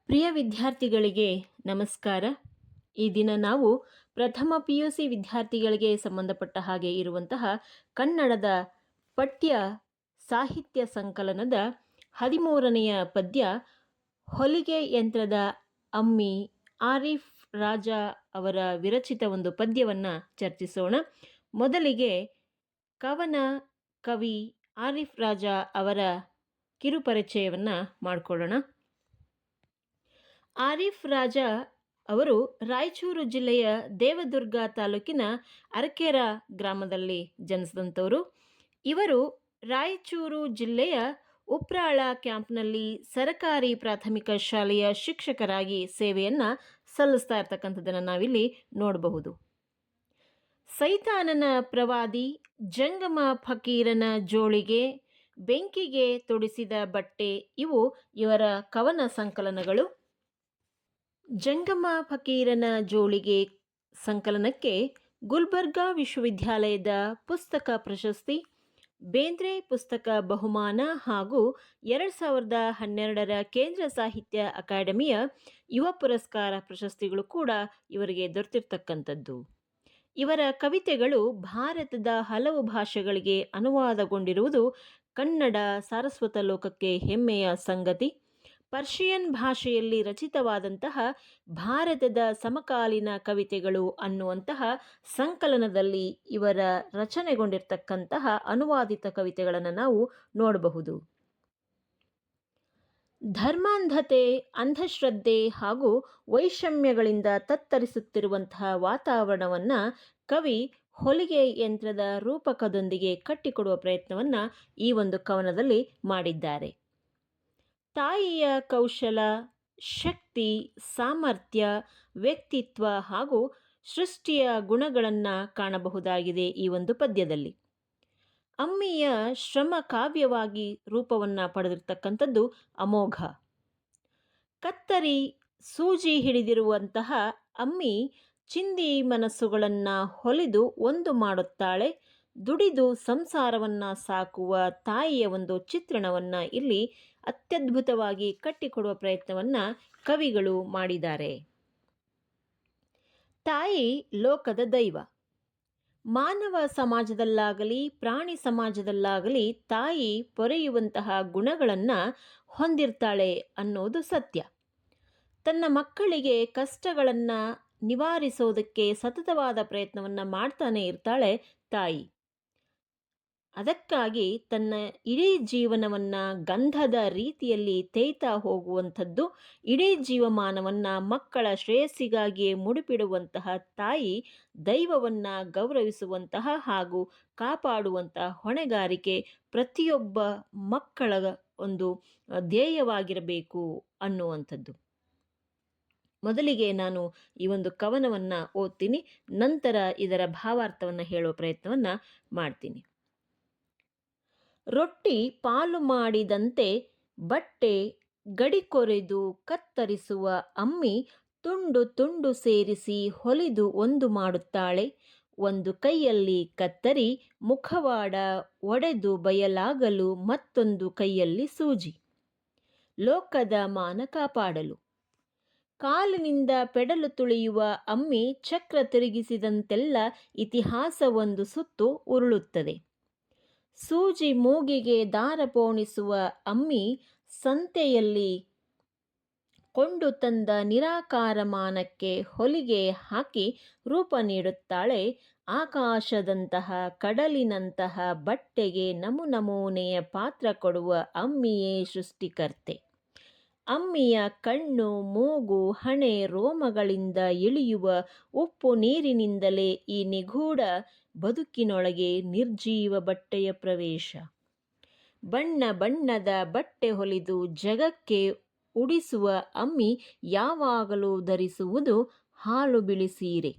ಪ್ರಿಯ ವಿದ್ಯಾರ್ಥಿಗಳಿಗೆ ನಮಸ್ಕಾರ. ಈ ದಿನ ನಾವು ಪ್ರಥಮ PUC ವಿದ್ಯಾರ್ಥಿಗಳಿಗೆ ಸಂಬಂಧಪಟ್ಟ ಹಾಗೆ ಇರುವಂತಹ ಕನ್ನಡದ ಪಠ್ಯ ಸಾಹಿತ್ಯ ಸಂಕಲನದ 13ನೆಯ ಪದ್ಯ ಹೊಲಿಗೆ ಯಂತ್ರದ ಅಮ್ಮಿ ಆರಿಫ್ ರಾಜಾ ಅವರ ವಿರಚಿತ ಒಂದು ಪದ್ಯವನ್ನು ಚರ್ಚಿಸೋಣ. ಮೊದಲಿಗೆ ಕವನ ಕವಿ ಆರಿಫ್ ರಾಜಾ ಅವರ ಕಿರುಪರಿಚಯವನ್ನು ಮಾಡಿಕೊಳ್ಳೋಣ. ಆರಿಫ್ ರಾಜಾ ಅವರು ರಾಯಚೂರು ಜಿಲ್ಲೆಯ ದೇವದುರ್ಗ ತಾಲೂಕಿನ ಅರಕೆರ ಗ್ರಾಮದಲ್ಲಿ ಜನಿಸಿದಂಥವರು. ಇವರು ರಾಯಚೂರು ಜಿಲ್ಲೆಯ ಉಪ್ರಾಳ ಕ್ಯಾಂಪ್ನಲ್ಲಿ ಸರಕಾರಿ ಪ್ರಾಥಮಿಕ ಶಾಲೆಯ ಶಿಕ್ಷಕರಾಗಿ ಸೇವೆಯನ್ನು ಸಲ್ಲಿಸ್ತಾ ಇರ್ತಕ್ಕಂಥದ್ದನ್ನು ನಾವಿಲ್ಲಿ ನೋಡಬಹುದು. ಸೈತಾನನ ಪ್ರವಾದಿ, ಜಂಗಮ ಫಕೀರನ ಜೋಳಿಗೆ, ಬೆಂಕಿಗೆ ತೊಡಿಸಿದ ಬಟ್ಟೆ ಇವು ಇವರ ಕವನ ಸಂಕಲನಗಳು. ಜಂಗಮ ಫಕೀರನ ಜೋಳಿಗೆ ಸಂಕಲನಕ್ಕೆ ಗುಲ್ಬರ್ಗಾ ವಿಶ್ವವಿದ್ಯಾಲಯದ ಪುಸ್ತಕ ಪ್ರಶಸ್ತಿ, ಬೇಂದ್ರೆ ಪುಸ್ತಕ ಬಹುಮಾನ ಹಾಗೂ 2012ರ ಕೇಂದ್ರ ಸಾಹಿತ್ಯ ಅಕಾಡೆಮಿಯ ಯುವ ಪುರಸ್ಕಾರ ಪ್ರಶಸ್ತಿಗಳು ಕೂಡ ಇವರಿಗೆ ದೊರೆತಿರ್ತಕ್ಕಂಥದ್ದು. ಇವರ ಕವಿತೆಗಳು ಭಾರತದ ಹಲವು ಭಾಷೆಗಳಿಗೆ ಅನುವಾದಗೊಂಡಿರುವುದು ಕನ್ನಡ ಸಾರಸ್ವತ ಲೋಕಕ್ಕೆ ಹೆಮ್ಮೆಯ ಸಂಗತಿ. ಪರ್ಷಿಯನ್ ಭಾಷೆಯಲ್ಲಿ ರಚಿತವಾದಂತಹ ಭಾರತದ ಸಮಕಾಲೀನ ಕವಿತೆಗಳು ಅನ್ನುವಂತಹ ಸಂಕಲನದಲ್ಲಿ ಇವರ ರಚನೆಗೊಂಡಿರ್ತಕ್ಕಂತಹ ಅನುವಾದಿತ ಕವಿತೆಗಳನ್ನು ನಾವು ನೋಡಬಹುದು. ಧರ್ಮಾಂಧತೆ, ಅಂಧಶ್ರದ್ಧೆ ಹಾಗೂ ವೈಷಮ್ಯಗಳಿಂದ ತತ್ತರಿಸುತ್ತಿರುವಂತಹ ವಾತಾವರಣವನ್ನು ಕವಿ ಹೊಲಿಗೆ ಯಂತ್ರದ ರೂಪಕದೊಂದಿಗೆ ಕಟ್ಟಿಕೊಡುವ ಪ್ರಯತ್ನವನ್ನು ಈ ಒಂದು ಕವನದಲ್ಲಿ ಮಾಡಿದ್ದಾರೆ. ತಾಯಿಯ ಕೌಶಲ, ಶಕ್ತಿ, ಸಾಮರ್ಥ್ಯ, ವ್ಯಕ್ತಿತ್ವ ಹಾಗೂ ಸೃಷ್ಟಿಯ ಗುಣಗಳನ್ನು ಕಾಣಬಹುದಾಗಿದೆ ಈ ಒಂದು ಪದ್ಯದಲ್ಲಿ. ಅಮ್ಮಿಯ ಶ್ರಮ ಕಾವ್ಯವಾಗಿ ರೂಪವನ್ನು ಪಡೆದಿರ್ತಕ್ಕಂಥದ್ದು ಅಮೋಘ. ಕತ್ತರಿ, ಸೂಜಿ ಹಿಡಿದಿರುವಂತಹ ಅಮ್ಮಿ ಚಿಂದಿ ಮನಸ್ಸುಗಳನ್ನು ಹೊಲಿದು ಒಂದು ಮಾಡುತ್ತಾಳೆ. ದುಡಿದು ಸಂಸಾರವನ್ನು ಸಾಕುವ ತಾಯಿಯ ಒಂದು ಚಿತ್ರಣವನ್ನು ಇಲ್ಲಿ ಅತ್ಯದ್ಭುತವಾಗಿ ಕಟ್ಟಿಕೊಡುವ ಪ್ರಯತ್ನವನ್ನು ಕವಿಗಳು ಮಾಡಿದ್ದಾರೆ. ತಾಯಿ ಲೋಕದ ದೈವ. ಮಾನವ ಸಮಾಜದಲ್ಲಾಗಲಿ ಪ್ರಾಣಿ ಸಮಾಜದಲ್ಲಾಗಲಿ ತಾಯಿ ಪೊರೆಯುವಂತಹ ಗುಣಗಳನ್ನು ಹೊಂದಿರ್ತಾಳೆ ಅನ್ನೋದು ಸತ್ಯ. ತನ್ನ ಮಕ್ಕಳಿಗೆ ಕಷ್ಟಗಳನ್ನು ನಿವಾರಿಸೋದಕ್ಕೆ ಸತತವಾದ ಪ್ರಯತ್ನವನ್ನು ಮಾಡ್ತಾನೆ ಇರ್ತಾಳೆ ತಾಯಿ. ಅದಕ್ಕಾಗಿ ತನ್ನ ಇಡೀ ಜೀವನವನ್ನು ಗಂಧದ ರೀತಿಯಲ್ಲಿ ತೇಯ್ತಾ ಹೋಗುವಂಥದ್ದು, ಇಡೀ ಜೀವಮಾನವನ್ನು ಮಕ್ಕಳ ಶ್ರೇಯಸ್ಸಿಗಾಗಿಯೇ ಮುಡಿಪಿಡುವಂತಹ ತಾಯಿ ದೈವವನ್ನು ಗೌರವಿಸುವಂತಹ ಹಾಗೂ ಕಾಪಾಡುವಂತಹ ಹೊಣೆಗಾರಿಕೆ ಪ್ರತಿಯೊಬ್ಬ ಮಕ್ಕಳ ಒಂದು ಧ್ಯೇಯವಾಗಿರಬೇಕು ಅನ್ನುವಂಥದ್ದು. ಮೊದಲಿಗೆ ನಾನು ಈ ಒಂದು ಕವನವನ್ನು ಓದ್ತೀನಿ, ನಂತರ ಇದರ ಭಾವಾರ್ಥವನ್ನು ಹೇಳುವ ಪ್ರಯತ್ನವನ್ನು ಮಾಡ್ತೀನಿ. ರೊಟ್ಟಿ ಪಾಲು ಮಾಡಿದಂತೆ ಬಟ್ಟೆ ಗಡಿಕೊರೆದು ಕತ್ತರಿಸುವ ಅಮ್ಮಿ ತುಂಡು ತುಂಡು ಸೇರಿಸಿ ಹೊಲಿದು ಒಂದು ಮಾಡುತ್ತಾಳೆ. ಒಂದು ಕೈಯಲ್ಲಿ ಕತ್ತರಿ, ಮುಖವಾಡ ಒಡೆದು ಬಯಲಾಗಲು ಮತ್ತೊಂದು ಕೈಯಲ್ಲಿ ಸೂಜಿ, ಲೋಕದ ಮಾನ ಕಾಪಾಡಲು. ಕಾಲಿನಿಂದ ಪೆಡಲು ತುಳಿಯುವ ಅಮ್ಮಿ ಚಕ್ರ ತಿರುಗಿಸಿದಂತೆಲ್ಲ ಇತಿಹಾಸ ಒಂದು ಸುತ್ತು ಉರುಳುತ್ತದೆ. ಸೂಜಿ ಮೂಗಿಗೆ ದಾರ ಪೋಣಿಸುವ ಅಮ್ಮಿ ಸಂತೆಯಲ್ಲಿ ಕೊಂಡು ತಂದ ನಿರಾಕಾರ ಮಾನಕ್ಕೆ ಹೊಲಿಗೆ ಹಾಕಿ ರೂಪ ನೀಡುತ್ತಾಳೆ. ಆಕಾಶದಂತಹ ಕಡಲಿನಂತಹ ಬಟ್ಟೆಗೆ ನಮೂನೆಯ ಪಾತ್ರ ಕೊಡುವ ಅಮ್ಮಿಯೇ ಸೃಷ್ಟಿಕರ್ತೆ. ಅಮ್ಮಿಯ ಕಣ್ಣು, ಮೂಗು, ಹಣೆ ರೋಮಗಳಿಂದ ಇಳಿಯುವ ಉಪ್ಪು ನೀರಿನಿಂದಲೇ ಈ ನಿಗೂಢ ಬದುಕಿನೊಳಗೆ ನಿರ್ಜೀವ ಬಟ್ಟೆಯ ಪ್ರವೇಶ. ಬಣ್ಣ ಬಣ್ಣದ ಬಟ್ಟೆ ಹೊಲಿದು ಜಗಕ್ಕೆ ಉಡಿಸುವ ಅಮ್ಮಿ ಯಾವಾಗಲೂ ಧರಿಸುವುದು ಹಾಲು ಬಿಳಿ ಸೀರೆ.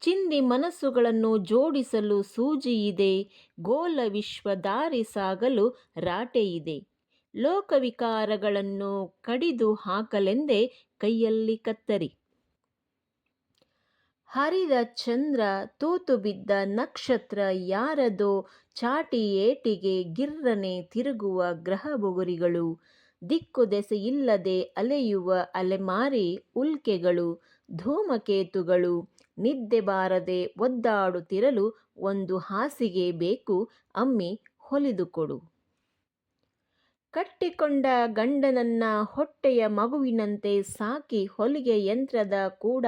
ಚಿಂದಿ ಮನಸ್ಸುಗಳನ್ನು ಜೋಡಿಸಲು ಸೂಜಿ ಇದೆ, ಗೋಲ ವಿಶ್ವ ದಾರಿ ಸಾಗಲು ರಾಟೆ ಇದೆ. ಲೋಕವಿಕಾರಗಳನ್ನು ಕಡಿದು ಹಾಕಲೆಂದೇ ಕೈಯಲ್ಲಿ ಕತ್ತರಿ. ಹರಿದ ಚಂದ್ರ, ತೂತು ಬಿದ್ದ ನಕ್ಷತ್ರ, ಯಾರದೋ ಚಾಟಿ ಏಟಿಗೆ ಗಿರ್ರನೆ ತಿರುಗುವ ಗ್ರಹ ಬುಗುರಿಗಳು. ದಿಕ್ಕು ದೆಸೆಯಿಲ್ಲದೆ ಅಲೆಯುವ ಅಲೆಮಾರಿ ಉಲ್ಕೆಗಳು ಧೂಮಕೇತುಗಳು ನಿದ್ದೆ ಬಾರದೆ ಒದ್ದಾಡುತ್ತಿರಲು ಒಂದು ಹಾಸಿಗೆ ಬೇಕು ಅಮ್ಮಿ ಹೊಲಿದುಕೊಡು. ಕಟ್ಟಿಕೊಂಡ ಗಂಡನನ್ನ ಹೊಟ್ಟೆಯ ಮಗುವಿನಂತೆ ಸಾಕಿ ಹೊಲಿಗೆ ಯಂತ್ರದ ಕೂಡ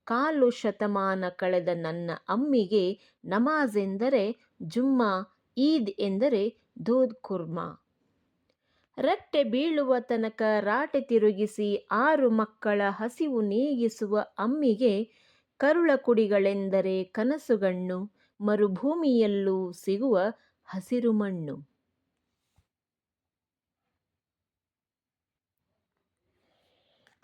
ಕಾಲು ಶತಮಾನ ಕಳೆದ ನನ್ನ ಅಮ್ಮಿಗೆ ನಮಾಜ್ ಎಂದರೆ ಜುಮ್ಮಾ, ಈದ್ ಎಂದರೆ ದೂದ್ ಕುರ್ಮಾ. ರಟ್ಟೆ ಬೀಳುವ ತನಕ ರಾಟೆ ತಿರುಗಿಸಿ 6 ಮಕ್ಕಳ ಹಸಿವು ನೀಗಿಸುವ ಅಮ್ಮಿಗೆ ಕರುಳ ಕುಡಿಗಳೆಂದರೆ ಕನಸುಗಣ್ಣು, ಮರುಭೂಮಿಯಲ್ಲೂ ಸಿಗುವ ಹಸಿರು ಮಣ್ಣು.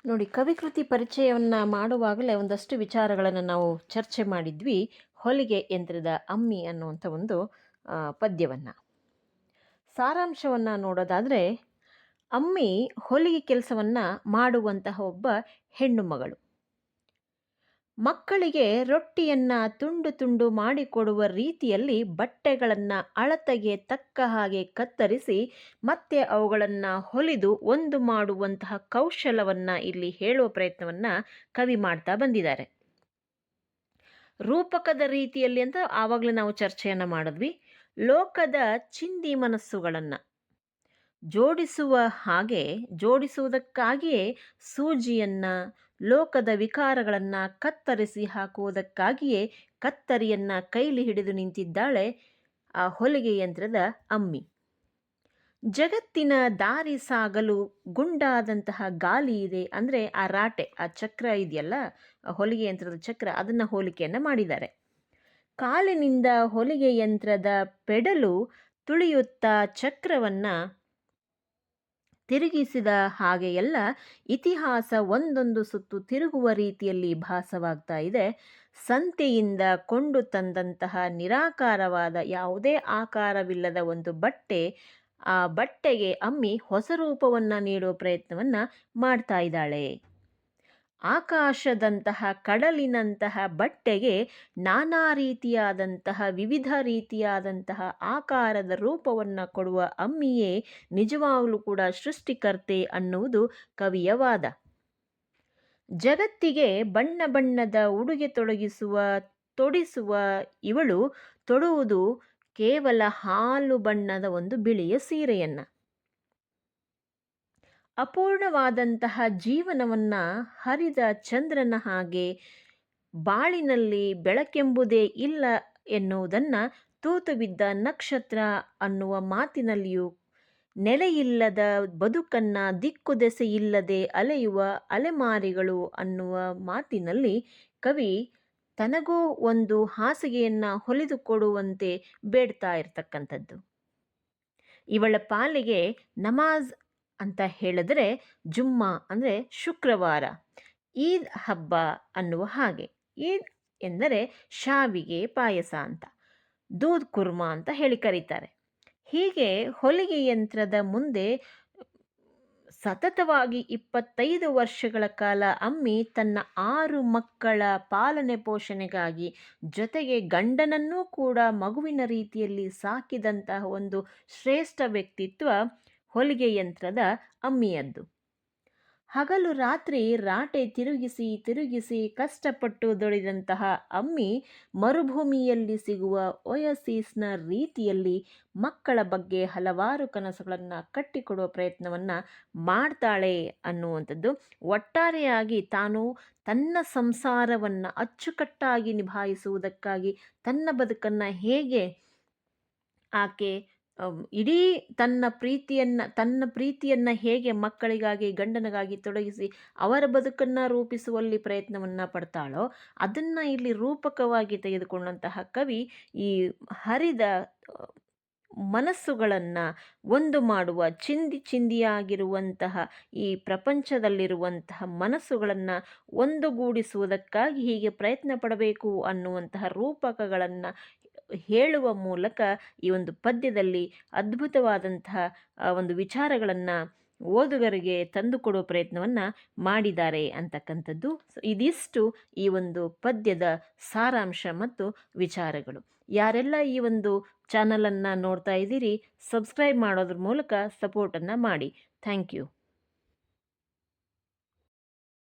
ನೋಡಿ, ಕವಿಕೃತಿ ಪರಿಚಯವನ್ನು ಮಾಡುವಾಗಲೇ ಒಂದಷ್ಟು ವಿಚಾರಗಳನ್ನು ನಾವು ಚರ್ಚೆ ಮಾಡಿದ್ವಿ. ಹೊಲಿಗೆ ಯಂತ್ರದ ಅಮ್ಮಿ ಅನ್ನುವಂಥ ಒಂದು ಪದ್ಯವನ್ನು. ಸಾರಾಂಶವನ್ನು ನೋಡೋದಾದರೆ, ಅಮ್ಮಿ ಹೊಲಿಗೆ ಕೆಲಸವನ್ನು ಮಾಡುವಂತಹ ಒಬ್ಬ ಹೆಣ್ಣು ಮಗಳು. ಮಕ್ಕಳಿಗೆ ರೊಟ್ಟಿಯನ್ನು ತುಂಡು ತುಂಡು ಮಾಡಿಕೊಡುವ ರೀತಿಯಲ್ಲಿ ಬಟ್ಟೆಗಳನ್ನು ಅಳತೆಗೆ ತಕ್ಕ ಹಾಗೆ ಕತ್ತರಿಸಿ ಮತ್ತೆ ಅವುಗಳನ್ನು ಹೊಲಿದು ಒಂದು ಮಾಡುವಂತಹ ಕೌಶಲವನ್ನು ಇಲ್ಲಿ ಹೇಳುವ ಪ್ರಯತ್ನವನ್ನು ಕವಿ ಮಾಡ್ತಾ ಬಂದಿದ್ದಾರೆ. ರೂಪಕದ ರೀತಿಯಲ್ಲಿ ಅಂತ ಆವಾಗಲೇ ನಾವು ಚರ್ಚೆಯನ್ನು ಮಾಡಿದ್ವಿ. ಲೋಕದ ಚಿಂದಿ ಮನಸ್ಸುಗಳನ್ನು ಜೋಡಿಸುವುದಕ್ಕಾಗಿಯೇ ಸೂಜಿಯನ್ನು, ಲೋಕದ ವಿಕಾರಗಳನ್ನು ಕತ್ತರಿಸಿ ಹಾಕುವುದಕ್ಕಾಗಿಯೇ ಕತ್ತರಿಯನ್ನು ಕೈಲಿ ಹಿಡಿದು ನಿಂತಿದ್ದಾಳೆ ಆ ಹೊಲಿಗೆ ಯಂತ್ರದ ಅಮ್ಮಿ. ಜಗತ್ತಿನ ದಾರಿ ಸಾಗಲು ಗುಂಡಾದಂತಹ ಗಾಲಿ ಇದೆ ಅಂದರೆ ಆ ರಾಟೆ, ಆ ಚಕ್ರ ಇದೆಯಲ್ಲ, ಹೊಲಿಗೆ ಯಂತ್ರದ ಚಕ್ರ, ಅದನ್ನು ಹೋಲಿಕೆಯನ್ನು ಮಾಡಿದ್ದಾರೆ. ಕಾಲಿನಿಂದ ಹೊಲಿಗೆ ಯಂತ್ರದ ಪೆಡಲು ತುಳಿಯುತ್ತಾ ಚಕ್ರವನ್ನು ತಿರುಗಿಸಿದ ಹಾಗೆಯೆಲ್ಲ ಇತಿಹಾಸ ಒಂದೊಂದು ಸುತ್ತು ತಿರುಗುವ ರೀತಿಯಲ್ಲಿ ಭಾಸವಾಗ್ತಾ ಇದೆ. ಸಂತೆಯಿಂದ ಕೊಂಡು ತಂದಂತಹ ನಿರಾಕಾರವಾದ ಯಾವುದೇ ಆಕಾರವಿಲ್ಲದ ಒಂದು ಬಟ್ಟೆ, ಆ ಬಟ್ಟೆಗೆ ಅಮ್ಮಿ ಹೊಸ ರೂಪವನ್ನು ನೀಡುವ ಪ್ರಯತ್ನವನ್ನು ಮಾಡ್ತಾ ಇದ್ದಾಳೆ. ಆಕಾಶದಂತಹ ಕಡಲಿನಂತಹ ಬಟ್ಟೆಗೆ ನಾನಾ ರೀತಿಯಾದಂತಹ ವಿವಿಧ ರೀತಿಯಾದಂತಹ ಆಕಾರದ ರೂಪವನ್ನು ಕೊಡುವ ಅಮ್ಮಿಯೇ ನಿಜವಾಗಲೂ ಕೂಡ ಸೃಷ್ಟಿಕರ್ತೆ ಅನ್ನುವುದು ಕವಿಯ ವಾದ. ಜಗತ್ತಿಗೆ ಬಣ್ಣ ಬಣ್ಣದ ಉಡುಗೆ ತೊಡಿಸುವ ಇವಳು ತೊಡುವುದು ಕೇವಲ ಹಾಲು ಬಣ್ಣದ ಒಂದು ಬಿಳಿಯ ಸೀರೆಯನ್ನು. ಅಪೂರ್ಣವಾದಂತಹ ಜೀವನವನ್ನು ಹರಿದ ಚಂದ್ರನ ಹಾಗೆ ಬಾಳಿನಲ್ಲಿ ಬೆಳಕೆಂಬುದೇ ಇಲ್ಲ ಎನ್ನುವುದನ್ನು ತೂತು ಬಿದ್ದ ನಕ್ಷತ್ರ ಅನ್ನುವ ಮಾತಿನಲ್ಲಿಯೂ, ನೆಲೆಯಿಲ್ಲದ ಬದುಕನ್ನು ದಿಕ್ಕು ದೆಸೆಯಿಲ್ಲದೆ ಅಲೆಯುವ ಅಲೆಮಾರಿಗಳು ಅನ್ನುವ ಮಾತಿನಲ್ಲಿ ಕವಿ ತನಗೂ ಒಂದು ಹಾಸಿಗೆಯನ್ನು ಹೊಲಿದುಕೊಡುವಂತೆ ಬೇಡ್ತಾ ಇರ್ತಕ್ಕಂಥದ್ದು. ಇವಳ ಪಾಲಿಗೆ ನಮಾಜ್ ಅಂತ ಹೇಳಿದ್ರೆ ಜುಮ್ಮಾ ಅಂದರೆ ಶುಕ್ರವಾರ, ಈದ್ ಹಬ್ಬ ಅನ್ನುವ ಹಾಗೆ. ಈದ್ ಎಂದರೆ ಶಾವಿಗೆ ಪಾಯಸ ಅಂತ, ದೂದ್ ಕುರ್ಮಾ ಅಂತ ಹೇಳಿ ಕರೀತಾರೆ. ಹೀಗೆ ಹೊಲಿಗೆ ಯಂತ್ರದ ಮುಂದೆ ಸತತವಾಗಿ 25 ವರ್ಷಗಳ ಕಾಲ ಅಮ್ಮಿ ತನ್ನ 6 ಮಕ್ಕಳ ಪಾಲನೆ ಪೋಷಣೆಗಾಗಿ ಜೊತೆಗೆ ಗಂಡನನ್ನೂ ಕೂಡ ಮಗುವಿನ ರೀತಿಯಲ್ಲಿ ಸಾಕಿದಂತಹ ಒಂದು ಶ್ರೇಷ್ಠ ವ್ಯಕ್ತಿತ್ವ ಹೊಲಿಗೆ ಯಂತ್ರದ ಅಮ್ಮಿಯದ್ದು. ಹಗಲು ರಾತ್ರಿ ರಾಟೆ ತಿರುಗಿಸಿ ಕಷ್ಟಪಟ್ಟು ದುಡಿದಂತಹ ಅಮ್ಮಿ ಮರುಭೂಮಿಯಲ್ಲಿ ಸಿಗುವ ಒಯಸಿಸ್ನ ರೀತಿಯಲ್ಲಿ ಮಕ್ಕಳ ಬಗ್ಗೆ ಹಲವಾರು ಕನಸುಗಳನ್ನು ಕಟ್ಟಿಕೊಡುವ ಪ್ರಯತ್ನವನ್ನು ಮಾಡ್ತಾಳೆ ಅನ್ನುವಂಥದ್ದು. ಒಟ್ಟಾರೆಯಾಗಿ ತಾನು ತನ್ನ ಸಂಸಾರವನ್ನು ಅಚ್ಚುಕಟ್ಟಾಗಿ ನಿಭಾಯಿಸುವುದಕ್ಕಾಗಿ ತನ್ನ ಬದುಕನ್ನು ಹೇಗೆ ಆಕೆ ಇಡೀ ತನ್ನ ಪ್ರೀತಿಯನ್ನು ಹೇಗೆ ಮಕ್ಕಳಿಗಾಗಿ ಗಂಡನಿಗಾಗಿ ತೊಡಗಿಸಿ ಅವರ ಬದುಕನ್ನು ರೂಪಿಸುವಲ್ಲಿ ಪ್ರಯತ್ನವನ್ನು ಪಡ್ತಾಳೋ ಅದನ್ನು ಇಲ್ಲಿ ರೂಪಕವಾಗಿ ತೆಗೆದುಕೊಂಡಂತಹ ಕವಿ ಈ ಹರಿದ ಮನಸ್ಸುಗಳನ್ನು ಒಂದು ಮಾಡುವ, ಚಿಂದಿಯಾಗಿರುವಂತಹ ಈ ಪ್ರಪಂಚದಲ್ಲಿರುವಂತಹ ಮನಸ್ಸುಗಳನ್ನು ಒಂದುಗೂಡಿಸುವುದಕ್ಕಾಗಿ ಹೀಗೆ ಪ್ರಯತ್ನ ಪಡಬೇಕು ಅನ್ನುವಂತಹ ರೂಪಕಗಳನ್ನು ಹೇಳುವ ಮೂಲಕ ಈ ಒಂದು ಪದ್ಯದಲ್ಲಿ ಅದ್ಭುತವಾದಂತಹ ಒಂದು ವಿಚಾರಗಳನ್ನು ಓದುಗರಿಗೆ ತಂದುಕೊಡುವ ಪ್ರಯತ್ನವನ್ನು ಮಾಡಿದ್ದಾರೆ ಅಂತಕ್ಕಂಥದ್ದು. ಇದಿಷ್ಟು ಈ ಒಂದು ಪದ್ಯದ ಸಾರಾಂಶ ಮತ್ತು ವಿಚಾರಗಳು. ಯಾರೆಲ್ಲ ಈ ಒಂದು ಚಾನಲನ್ನು ನೋಡ್ತಾ ಇದ್ದೀರಿ, ಸಬ್ಸ್ಕ್ರೈಬ್ ಮಾಡೋದ್ರ ಮೂಲಕ ಸಪೋರ್ಟನ್ನು ಮಾಡಿ. Thank you.